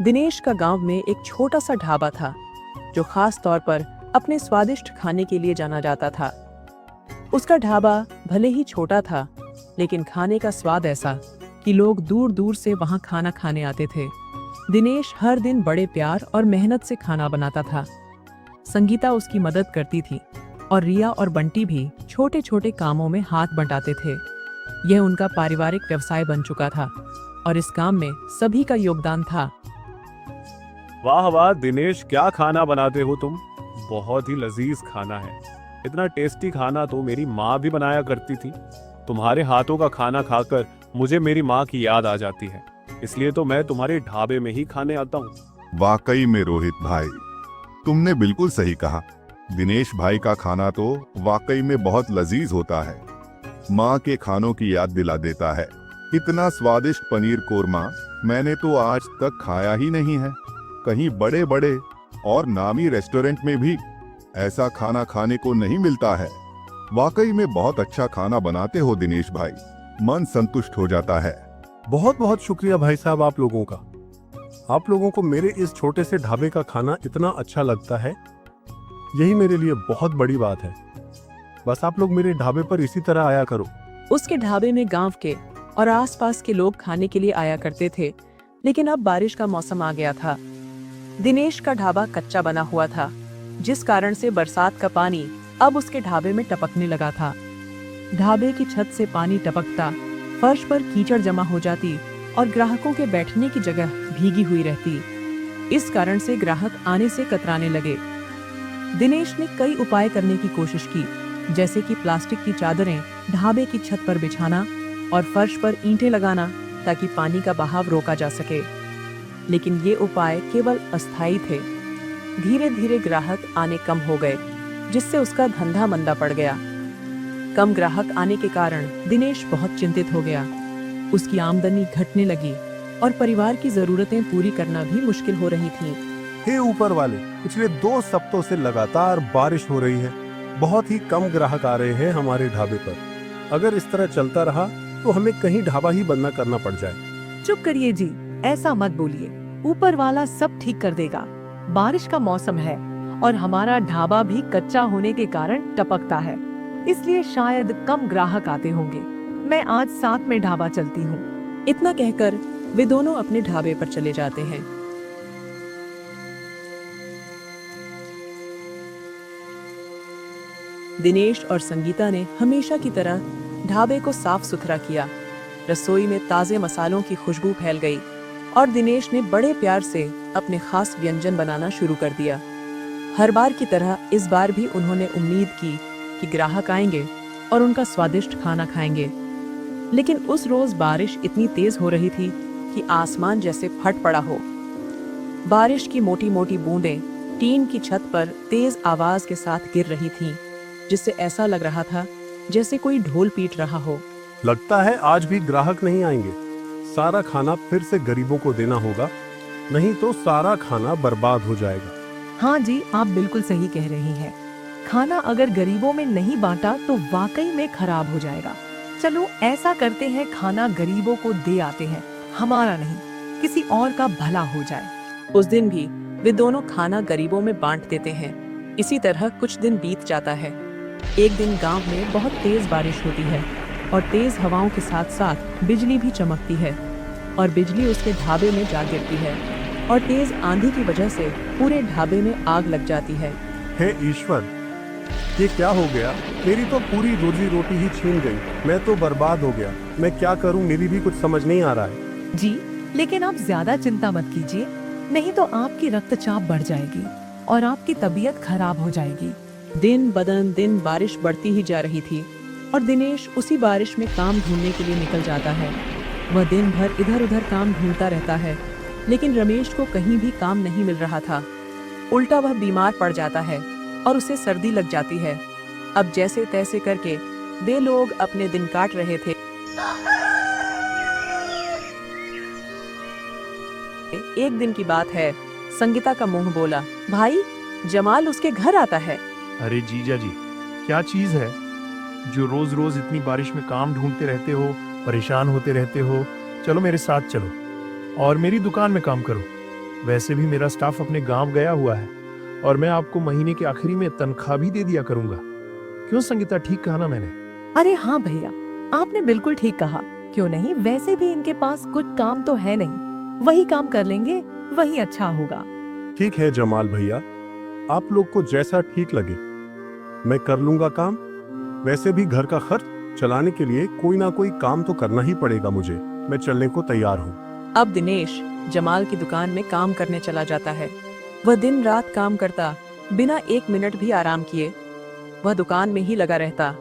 दिनेश का गांव में एक छोटा सा ढाबा था जो खास तौर पर अपने स्वादिष्ट खाने के लिए जाना जाता था। उसका ढाबा भले ही छोटा था, लेकिन खाने का स्वाद ऐसा कि लोग दूर दूर से वहां खाना खाने आते थे। दिनेश हर दिन बड़े प्यार और मेहनत से खाना बनाता था। संगीता उसकी मदद करती थी और रिया और बंटी भी छोटे छोटे कामों में हाथ बंटाते थे। यह उनका पारिवारिक व्यवसाय बन चुका था और इस काम में सभी का योगदान था। वाह वाह दिनेश, क्या खाना बनाते हो तुम। बहुत ही लजीज खाना है। इतना टेस्टी खाना तो मेरी माँ भी बनाया करती थी। तुम्हारे हाथों का खाना खाकर मुझे मेरी माँ की याद आ जाती है, इसलिए तो मैं तुम्हारे ढाबे में ही खाने आता हूँ। वाकई में रोहित भाई, तुमने बिल्कुल सही कहा। दिनेश भाई का खाना तो वाकई में बहुत लजीज होता है। माँ के खानों की याद दिला देता है। इतना स्वादिष्ट पनीर कोरमा मैंने तो आज तक खाया ही नहीं है। कहीं बड़े बड़े और नामी रेस्टोरेंट में भी ऐसा खाना खाने को नहीं मिलता है। वाकई में बहुत अच्छा खाना बनाते हो दिनेश भाई, मन संतुष्ट हो जाता है। बहुत बहुत शुक्रिया भाई साहब आप लोगों का। आप लोगों को मेरे इस छोटे से ढाबे का खाना इतना अच्छा लगता है, यही मेरे लिए बहुत बड़ी बात है। बस आप लोग मेरे ढाबे पर इसी तरह आया करो। उसके ढाबे में गांव के और आसपास के लोग खाने के लिए आया करते थे, लेकिन अब बारिश का मौसम आ गया था। दिनेश का ढाबा कच्चा बना हुआ था, जिस कारण से बरसात का पानी अब उसके ढाबे में टपकने लगा था। ढाबे की छत से पानी टपकता, फर्श पर कीचड़ जमा हो जाती और ग्राहकों के बैठने की जगह भीगी हुई रहती। इस कारण से ग्राहक आने से कतराने लगे। दिनेश ने कई उपाय करने की कोशिश की, जैसे कि प्लास्टिक की चादरें ढाबे की छत पर बिछाना और फर्श पर ईंटें लगाना ताकि पानी का बहाव रोका जा सके। लेकिन ये उपाय केवल अस्थायी थे। धीरे धीरे ग्राहक आने कम हो गए, जिससे उसका धंधा मंदा पड़ गया। कम ग्राहक आने के कारण दिनेश बहुत चिंतित हो गया। उसकी आमदनी घटने लगी और परिवार की जरूरतें पूरी करना भी मुश्किल हो रही थी। हे ऊपर वाले, पिछले 2 हफ्तों से लगातार बारिश हो रही है। बहुत ही कम ग्राहक आ रहे हैं हमारे ढाबे पर। अगर इस तरह चलता रहा तो हमें कहीं ढाबा ही बंद करना पड़ जाए। चुप करिए जी, ऐसा मत बोलिए। ऊपर वाला सब ठीक कर देगा। बारिश का मौसम है और हमारा ढाबा भी कच्चा होने के कारण टपकता है, इसलिए शायद कम ग्राहक आते होंगे। मैं आज साथ में ढाबा चलती हूँ। इतना कहकर वे दोनों अपने ढाबे पर चले जाते हैं। दिनेश और संगीता ने हमेशा की तरह ढाबे को साफ सुथरा किया। रसोई में ताजे मसालों की खुशबू फैल गई और दिनेश ने बड़े प्यार से अपने खास व्यंजन बनाना शुरू कर दिया। हर बार की तरह इस बार भी उन्होंने उम्मीद की कि ग्राहक आएंगे और उनका स्वादिष्ट खाना खाएंगे। लेकिन उस रोज बारिश इतनी तेज हो रही थी कि आसमान जैसे फट पड़ा हो। बारिश की मोटी मोटी बूंदें टीन की छत पर तेज आवाज के साथ गिर रही थीं, जिससे ऐसा लग रहा था जैसे कोई ढोल पीट रहा हो। लगता है आज भी ग्राहक नहीं आएंगे। सारा खाना फिर से गरीबों को देना होगा, नहीं तो सारा खाना बर्बाद हो जाएगा। हाँ जी, आप बिल्कुल सही कह रही हैं। खाना अगर गरीबों में नहीं बांटा तो वाकई में खराब हो जाएगा। चलो ऐसा करते हैं, खाना गरीबों को दे आते हैं, हमारा नहीं, किसी और का भला हो जाए। उस दिन भी वे दोनों खाना गरीबों में बांट देते हैं। इसी तरह कुछ दिन बीत जाता है। एक दिन गांव में बहुत तेज बारिश होती है और तेज हवाओं के साथ साथ बिजली भी चमकती है और बिजली उसके ढाबे में जा गिरती है और तेज आंधी की वजह से पूरे ढाबे में आग लग जाती है। हे ईश्वर, ये क्या हो गया? मेरी तो पूरी रोजी रोटी ही छीन गई। मैं तो बर्बाद हो गया। मैं क्या करूं, मेरी भी कुछ समझ नहीं आ रहा है। जी, लेकिन आप ज्यादा चिंता मत कीजिए, नहीं तो आपकी रक्तचाप बढ़ जाएगी और आपकी तबीयत खराब हो जाएगी। दिन बदन दिन बारिश बढ़ती ही जा रही थी और दिनेश उसी बारिश में काम ढूंढने के लिए निकल जाता है। वह दिन भर इधर उधर काम ढूंढता रहता है, लेकिन रमेश को कहीं भी काम नहीं मिल रहा था। उल्टा वह बीमार पड़ जाता है और उसे सर्दी लग जाती है। अब जैसे तैसे करके वे लोग अपने दिन काट रहे थे। एक दिन की बात है, संगीता का मुंह बोला, भाई जमाल उसके घर आता है। अरे जीजा जी, क्या चीज है जो रोज रोज इतनी बारिश में काम ढूंढते रहते हो, परेशान होते रहते हो? चलो मेरे साथ चलो और मेरी दुकान में काम करो। वैसे भी मेरा स्टाफ अपने गांव गया हुआ है और मैं आपको महीने के आखिरी में तनख्वाह भी दे दिया करूंगा। क्यों संगीता, ठीक कहा ना मैंने? अरे हाँ भैया, आपने बिल्कुल ठीक कहा। क्यों नहीं, वैसे भी इनके पास कुछ काम तो है नहीं, वही काम कर लेंगे, वही अच्छा होगा। ठीक है जमाल भैया, आप लोग को जैसा ठीक लगे मैं कर लूंगा काम। वैसे भी घर का खर्च चलाने के लिए कोई ना कोई काम तो करना ही पड़ेगा मुझे। मैं चलने को तैयार हूँ। अब दिनेश जमाल की दुकान में काम करने चला जाता है। वह दिन रात काम करता, बिना 1 मिनट भी आराम किए। वह दुकान में ही लगा रहता।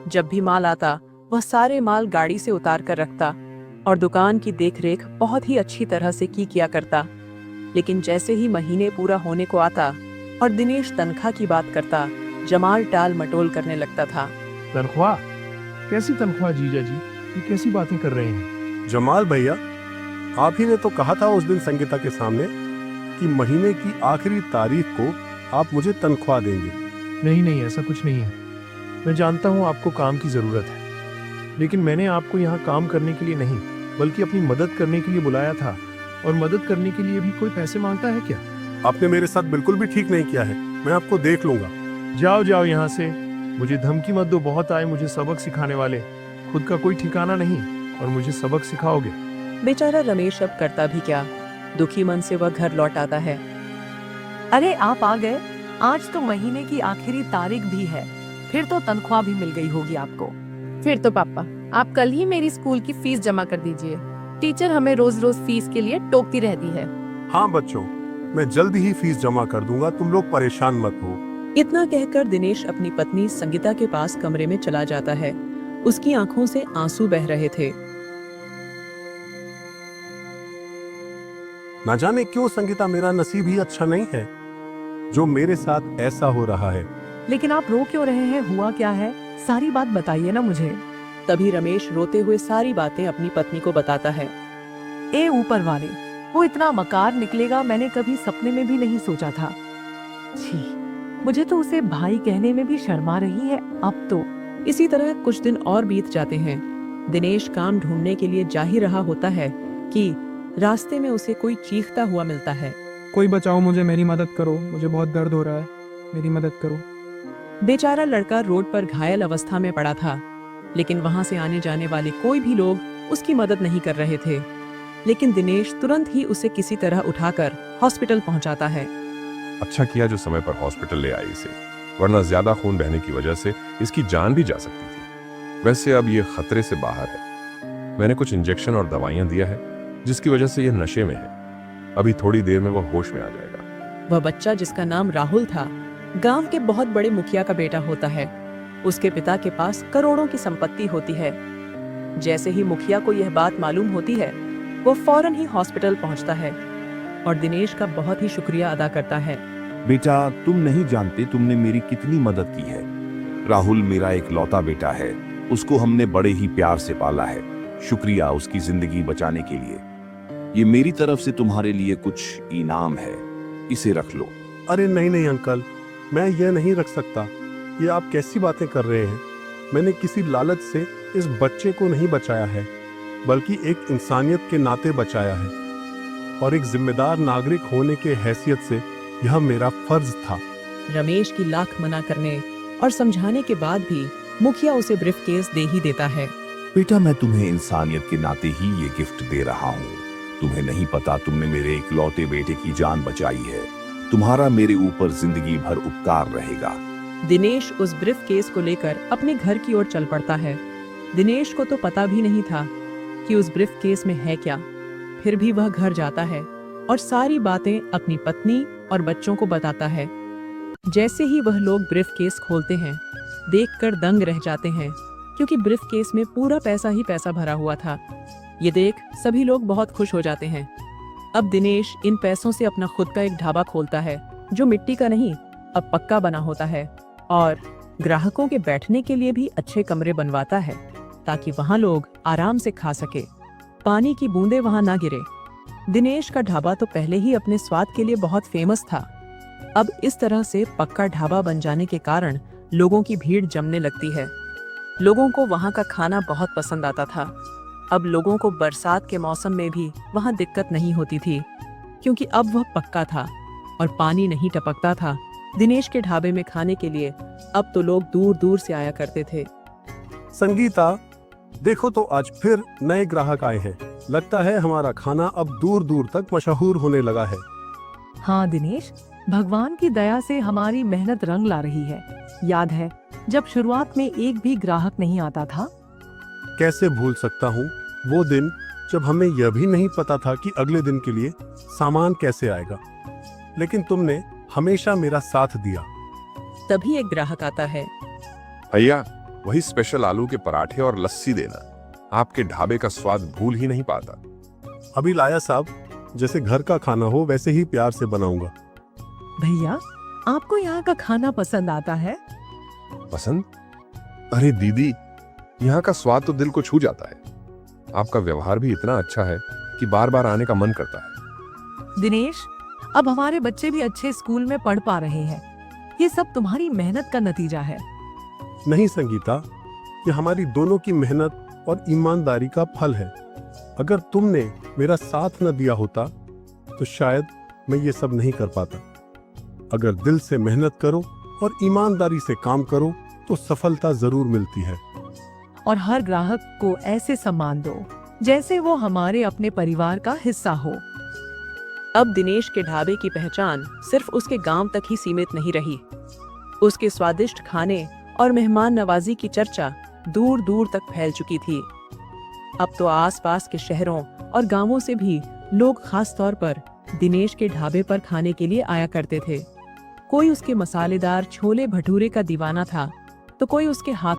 जब भी माल आता वह सारे माल गाड़ी से उतार कर रखता और दुकान की देखरेख बहुत ही अच्छी तरह से किया करता। लेकिन जैसे ही महीने पूरा होने को आता और दिनेश तनख्वाह की बात करता, जमाल टाल मटोल करने लगता था। तनख्वाह? कैसी तनख्वाह जीजा जी? ये कैसी बातें कर रहे हैं? जमाल भैया, आप ही ने तो कहा था उस दिन संगीता के सामने कि महीने की आखिरी तारीख को आप मुझे तनख्वाह देंगे। नहीं नहीं, ऐसा कुछ नहीं है। मैं जानता हूँ आपको काम की जरूरत है, लेकिन मैंने आपको यहाँ काम करने के लिए नहीं बल्कि अपनी मदद करने के लिए बुलाया था। और मदद करने के लिए भी कोई पैसे मांगता है क्या? आपने मेरे साथ बिल्कुल भी ठीक नहीं किया है। मैं आपको देख लूंगा। जाओ जाओ यहाँ से, मुझे धमकी मत दो। बहुत आए मुझे सबक सिखाने वाले, खुद का कोई ठिकाना नहीं और मुझे सबक सिखाओगे। बेचारा रमेश अब करता भी क्या, दुखी मन से वह घर लौट आता है। अरे आप आ गए, आज तो महीने की आखिरी तारीख भी है, फिर तो तनख्वाह भी मिल गई होगी आपको। फिर तो पापा, आप कल ही मेरी स्कूल की फीस जमा कर दीजिए। टीचर हमें रोज रोज फीस के लिए टोकती रहती है। हाँ बच्चों, मैं जल्दी ही फीस जमा कर दूंगा, तुम लोग परेशान मत हो। इतना कहकर दिनेश अपनी पत्नी संगीता के पास कमरे में चला जाता है। उसकी आंखों से आंसू बह रहे थे। ना जाने क्यों संगीता, मेरा नसीब ही अच्छा नहीं है जो मेरे साथ ऐसा हो रहा है। लेकिन आप रो क्यों रहे हैं, हुआ क्या है? सारी बात बताइए ना मुझे। तभी रमेश रोते हुए सारी बातें अपनी पत्नी को बताता है। ए ऊपर वाले, वो इतना मकार निकलेगा मैंने कभी सपने में भी नहीं सोचा था। छी, मुझे तो उसे भाई कहने में भी शर्म आ रही है अब तो। इसी तरह कुछ दिन और बीत जाते हैं। दिनेश काम ढूंढने के लिए जा ही रहा होता है कि रास्ते में उसे कोई चीखता हुआ मिलता है। कोई बचाओ मुझे, मेरी मदद करो, मुझे बहुत दर्द हो रहा है, मेरी मदद करो। बेचारा लड़का रोड पर घायल अवस्था में पड़ा था, लेकिन वहां से आने जाने वाले कोई भी लोग उसकी मदद नहीं कर रहे थे। लेकिन दिनेश तुरंत ही उसे किसी तरह उठाकर हॉस्पिटल पहुंचाता है। अच्छा किया जो समय पर हॉस्पिटल ले आई इसे, वरना ज्यादा खून बहने की वजह से इसकी जान भी जा सकती थी। वैसे अब ये खतरे से बाहर है। मैंने कुछ इंजेक्शन और दवाइयां दिया है जिसकी वजह से ये नशे में है। अभी थोड़ी देर में वह होश में आ जाएगा। वह बच्चा जिसका नाम राहुल था, गांव के बहुत बड़े मुखिया का बेटा होता है। उसके पिता के पास करोड़ों की संपत्ति होती है। जैसे ही मुखिया को यह बात मालूम होती है, वो फौरन ही हॉस्पिटल पहुंचता है और दिनेश का बहुत ही शुक्रिया अदा करता है। बेटा, तुम नहीं जानते तुमने मेरी कितनी मदद की है। राहुल मेरा एक लौता बेटा है, उसको हमने बड़े ही प्यार से पाला है। शुक्रिया उसकी जिंदगी बचाने के लिए। ये मेरी तरफ से तुम्हारे लिए कुछ इनाम है, इसे रख लो। अरे नहीं नहीं अंकल, मैं ये नहीं रख सकता। ये आप कैसी बातें कर रहे हैं? मैंने किसी लालच से इस बच्चे को नहीं बचाया है, बल्कि एक इंसानियत के नाते बचाया है और एक जिम्मेदार नागरिक होने के हैसियत से यह मेरा फर्ज था। रमेश की लाख मना करने और समझाने के बाद भी मुखिया उसे ब्रीफकेस दे ही देता है। बेटा, मैं तुम्हें इंसानियत के नाते ही ये गिफ्ट दे रहा हूँ। तुम्हें नहीं पता तुमने मेरे इकलौते बेटे की जान बचाई है। तुम्हारा मेरे ऊपर जिंदगी भर उपकार रहेगा। दिनेश उस ब्रीफकेस को लेकर अपने घर की ओर चल पड़ता है। दिनेश को तो पता भी नहीं था कि उस ब्रीफकेस में है क्या। फिर भी वह घर जाता है और सारी बातें अपनी पत्नी और बच्चों को बताता है। जैसे ही वह लोग ब्रीफकेस खोलते हैं, देखकर दंग रह जाते हैं, क्योंकि ब्रीफकेस में पूरा पैसा ही पैसा भरा हुआ था। ये देख सभी लोग बहुत खुश हो जाते हैं। अब दिनेश इन पैसों से अपना खुद का एक ढाबा खोलता है, जो मिट्टी का नहीं अब पक्का बना होता है, और ग्राहकों के बैठने के लिए भी अच्छे कमरे बनवाता है ताकि वहां लोग आराम से खा सके, पानी की बूंदें वहां ना गिरे। दिनेश का ढाबा तो पहले ही अपने स्वाद के लिए बहुत फेमस था। अब इस तरह से पक्का ढाबा बन जाने के कारण लोगों की भीड़ जमने लगती है। लोगों को वहां का खाना बहुत पसंद आता था। अब लोगों को बरसात के मौसम में भी वहां दिक्कत नहीं होती थी, क्योंकि अब वह पक्का था और पानी नहीं टपकता था। दिनेश के ढाबे में खाने के लिए अब तो लोग दूर दूर से आया करते थे। संगीता, देखो तो आज फिर नए ग्राहक आए हैं। लगता है हमारा खाना अब दूर दूर तक मशहूर होने लगा है। हाँ दिनेश, भगवान की दया से हमारी मेहनत रंग ला रही है। याद है जब शुरुआत में एक भी ग्राहक नहीं आता था? कैसे भूल सकता हूँ वो दिन जब हमें यह भी नहीं पता था कि अगले दिन के लिए सामान कैसे आएगा, लेकिन तुमने हमेशा मेरा साथ दिया। तभी एक ग्राहक आता है। भैया, वही स्पेशल आलू के पराठे और लस्सी देना। आपके ढाबे का स्वाद भूल ही नहीं पाता। अभी लाया साहब, जैसे घर का खाना हो वैसे ही प्यार से बनाऊंगा। भैया, आपको यहाँ का खाना पसंद आता है? पसंद? अरे दीदी, यहाँ का स्वाद तो दिल को छू जाता है। आपका व्यवहार भी इतना अच्छा है कि बार बार आने का मन करता है। दिनेश, अब हमारे बच्चे भी अच्छे स्कूल में पढ़ पा रहे हैं। ये सब तुम्हारी मेहनत का नतीजा है। नहीं संगीता, ये हमारी दोनों की मेहनत और ईमानदारी का फल है। अगर तुमने मेरा साथ न दिया होता तो शायद मैं ये सब नहीं कर पाता। अगर दिल से मेहनत करो और ईमानदारी से काम करो तो सफलता जरूर मिलती है। और हर ग्राहक को ऐसे सम्मान दो जैसे वो हमारे अपने परिवार का हिस्सा हो। अब दिनेश के ढाबे की पहचान सिर्फ उसके गांव तक ही सीमित नहीं रही। उसके स्वादिष्ट खाने और मेहमान नवाजी की चर्चा दूर दूर तक फैल चुकी थी। अब तो आसपास के शहरों और गांवों से भी लोग खास तौर पर दिनेश के ढाबे पर खाने के लिए आया करते थे। कोई उसके मसालेदार छोले भटूरे का दीवाना था तो कोई उसके हाथ